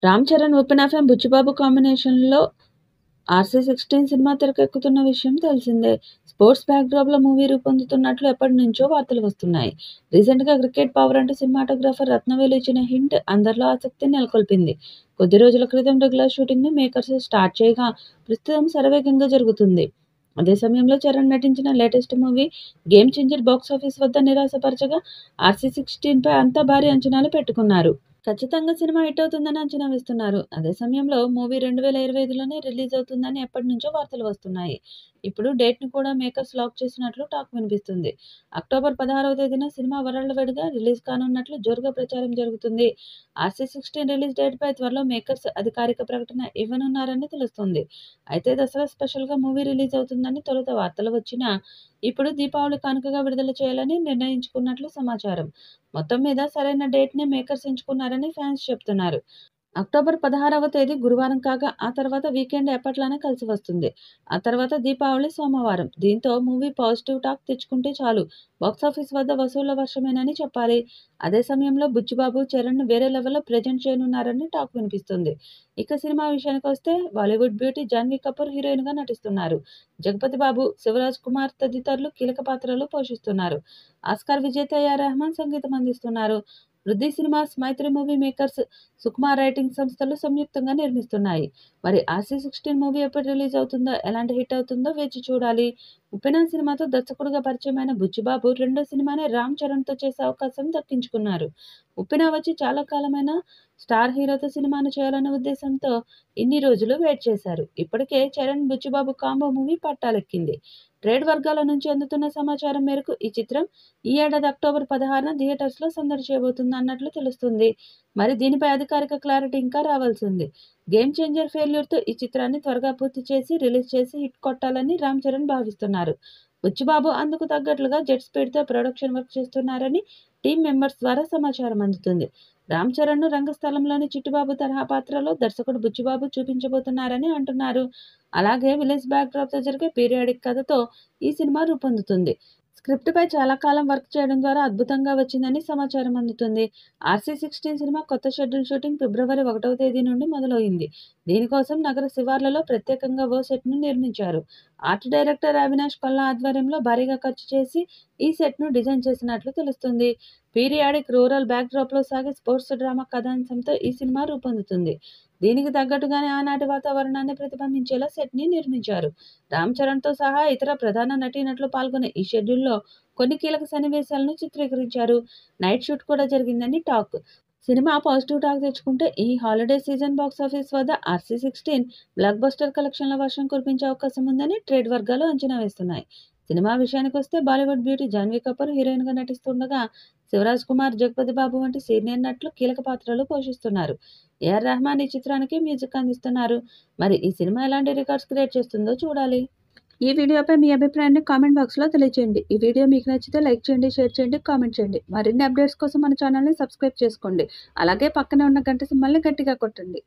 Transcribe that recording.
Ram Charan, Uppena FM, Buchibabu కాంబినేషన్‌లో 'ఆర్‌సీ16' cinema తెరకెక్కుతున్న విషయం తెలిసిందే. స్పోర్ట్స్ బ్యాక్‌డ్రాప్‌లో మూవీ రూపొందుతున్నట్లు ఎప్పటినుంచో వార్తలు వస్తున్నాయి. రీసెంట్‌గా 'క్రికెట్ పవర్' అంటూ సినిమాటోగ్రాఫర్ రత్నవేలు ఇచ్చిన హింట్ అందరిలో ఆసక్తిని నెలకొల్పింది. కొద్ది రోజుల క్రితం రెగ్యులర్ షూటింగ్‌ని మేకర్స్ స్టార్ట్ చేయగా, ప్రస్తుతం శరవేగంగా జరుగుతుంది. అదే సమయంలో చరణ్ నటించిన latest movie 'game changer' box office వద్ద నిరాశపరచగా, 'ఆర్‌సీ16' పై అంతా భారీ అంచనాలు పెట్టుకున్నారు. ఖచ్చితంగా సినిమా హిట్ అవుతుందని అంచనా వేస్తున్నారు. అదే సమయంలో మూవీ 2025లోనే రిలీజ్ అవుతుందని ఎప్పటినుంచో వార్తలు వస్తున్నాయి. ఇప్పుడు డేట్‌ని కూడా మేకర్స్ లాక్ చేసినట్లు టాక్ వినిపిస్తుంది. అక్టోబర్ 16వ తేదీన సినిమా వరల్డ్ వైడ్‌గా రిలీజ్ కానున్నట్లు జోరుగా ప్రచారం జరుగుతుంది. 'ఆర్‌సీ16' రిలీజ్ డేట్‌పై త్వరలో మేకర్స్ అధికారిక ప్రకటన ఇవ్వనున్నారని తెలుస్తోంది. అయితే దసరా స్పెషల్‌గా మూవీ రిలీజ్ అవుతుందని తొలుత వార్తలు వచ్చినా, ఇప్పుడు దీపావళి కానుకగా విడుదల చేయాలని నిర్ణయించుకున్నట్లు సమాచారం. మొత్తం మీద సరైన డేట్‌నే మేకర్స్ ఎంచుకున్నారని ఫ్యాన్స్ చెప్తున్నారు. అక్టోబర్ 16వ తేదీ గురువారం కాగా, ఆ తర్వాత వీకెండ్ ఎప్పట్లానే కలిసి వస్తుంది. ఆ తర్వాత దీపావళి సోమవారం. దీంతో మూవీ పాజిటివ్ టాక్ తెచ్చుకుంటే చాలు బాక్సాఫీస్ వద్ద వసూళ్ల వర్షమేనని చెప్పాలి. అదే సమయంలో బుచ్చిబాబు, చరణ్‌ను వేరే లెవెల్‌లో ప్రెజెంట్ చేయనున్నారని టాక్ వినిపిస్తుంది. ఇక సినిమా విషయానికొస్తే బాలీవుడ్ బ్యూటీ జాన్వీ కపూర్ హీరోయిన్‌గా నటిస్తున్నారు. జగపతి బాబు, శివరాజ్ కుమార్ తదితరులు కీలక పాత్రలు పోషిస్తున్నారు. ఆస్కార్ విజేత ఏఆర్ రెహమాన్ సంగీతం అందిస్తున్నారు. వృద్ధి సినిమాస్, మైత్రి మూవీ మేకర్స్, సుకుమార్ రైటింగ్ సంస్థలు సంయుక్తంగా నిర్మిస్తున్నాయి. మరి 'ఆర్‌సీ16' మూవీ ఎప్పుడు రిలీజ్ అవుతుందో, ఎలాంటి హిట్ అవుతుందో వేచి చూడాలి. 'ఉప్పెన' సినిమాతో దర్శకుడిగా పరిచయమైన బుచ్చిబాబు రెండో సినిమాని రామ్ చరణ్‌తో చేసే అవకాశం దక్కించుకున్నారు. 'ఉప్పెన' వచ్చి చాలా కాలమైనా స్టార్ హీరోతో సినిమాను చేయాలనే ఉద్దేశంతో ఇన్ని రోజులు వెయిట్ చేశారు. ఇప్పటికే చరణ్, బుచ్చిబాబు కాంబో మూవీ పట్టాలెక్కింది. ట్రేడ్ వర్గాల నుంచి అందుతున్న సమాచారం మేరకు ఈ చిత్రం ఈ ఏడాది అక్టోబర్ 16న థియేటర్స్‌లో సందడి చేయబోతుందన్నట్లు తెలుస్తుంది. మరి దీనిపై అధికారిక క్లారిటీ ఇంకా రావాల్సి ఉంది. 'గేమ్ చేంజర్' ఫెయిల్యూర్‌తో ఈ చిత్రాన్ని త్వరగా పూర్తి చేసి రిలీజ్ చేసి హిట్ కొట్టాలని రామ్ చరణ్ భావిస్తున్నారు. బుచ్చిబాబు అందుకు తగ్గట్లుగా జెట్ స్పీడ్‌తో ప్రొడక్షన్ వర్క్ చేస్తున్నారని టీమ్ మెంబర్స్ ద్వారా సమాచారం అందుతుంది. రామ్ చరణ్‌ను రంగస్థలంలోని చిట్టిబాబు తరహా పాత్రలో దర్శకుడు బుచ్చిబాబు చూపించబోతున్నారని అంటున్నారు. అలాగే విలేజ్ బ్యాక్‌డ్రాప్‌తో జరిగే పీరియాడిక్ కథతో ఈ సినిమా రూపొందుతుంది. స్క్రిప్ట్‌పై చాలా కాలం వర్క్ చేయడం ద్వారా అద్భుతంగా వచ్చిందని సమాచారం అందుతుంది. 'ఆర్‌సీ16' సినిమా కొత్త షెడ్యూల్ షూటింగ్ ఫిబ్రవరి 1వ తేదీ నుండి మొదలైంది. దీనికోసం నగర శివార్లలో ప్రత్యేకంగా ఓ సెట్‌ను నిర్మించారు. ఆర్ట్ డైరెక్టర్ అవినాష్ కొల్లా ఆధ్వర్యంలో భారీగా ఖర్చు చేసి ఈ సెట్‌ను డిజైన్ చేసినట్లు తెలుస్తుంది. పీరియాడిక్ రూరల్ బ్యాక్‌డ్రాప్‌లో సాగే స్పోర్ట్స్ డ్రామా కథాంశంతో ఈ సినిమా రూపొందుతుంది. దీనికి తగ్గట్టుగానే ఆనాటి వాతావరణాన్ని ప్రతిబింబించేలా సెట్‌ని నిర్మించారు. రామ్ చరణ్‌తో సహా ఇతర ప్రధాన నటీనటులు పాల్గొనే ఈ షెడ్యూల్‌లో కొన్ని కీలక సన్నివేశాలను చిత్రీకరించారు. నైట్ షూట్ కూడా జరిగిందని టాక్. సినిమా పాజిటివ్ టాక్ తెచ్చుకుంటే ఈ హాలిడే సీజన్ బాక్సాఫీస్ వద్ద 'ఆర్‌సీ16' బ్లాక్ బస్టర్ కలెక్షన్ల వర్షం కురిపించే అవకాశం ఉందని ట్రేడ్ వర్గాలు అంచనా వేస్తున్నాయి. సినిమా విషయానికొస్తే బాలీవుడ్ బ్యూటీ జాన్వీ కపూర్ హీరోయిన్‌గా నటిస్తుండగా, శివరాజ్ కుమార్, జగపతి బాబు వంటి సీనియర్ నటులు కీలక పాత్రలు పోషిస్తున్నారు. ఏఆర్ రెహమాన్ ఈ చిత్రానికి మ్యూజిక్ అందిస్తున్నారు. మరి ఈ సినిమా ఎలాంటి రికార్డ్స్ క్రియేట్ చేస్తుందో చూడాలి. ఈ వీడియోపై మీ అభిప్రాయాన్ని కామెంట్ బాక్స్‌లో తెలియజేయండి. ఈ వీడియో మీకు నచ్చితే లైక్ చేయండి, షేర్ చేయండి, కామెంట్ చేయండి. మరిన్ని అప్డేట్స్ కోసం మన ఛానల్‌ని సబ్స్క్రైబ్ చేసుకోండి. అలాగే పక్కనే ఉన్న గంట సింబల్‌ని గట్టిగా కొట్టండి.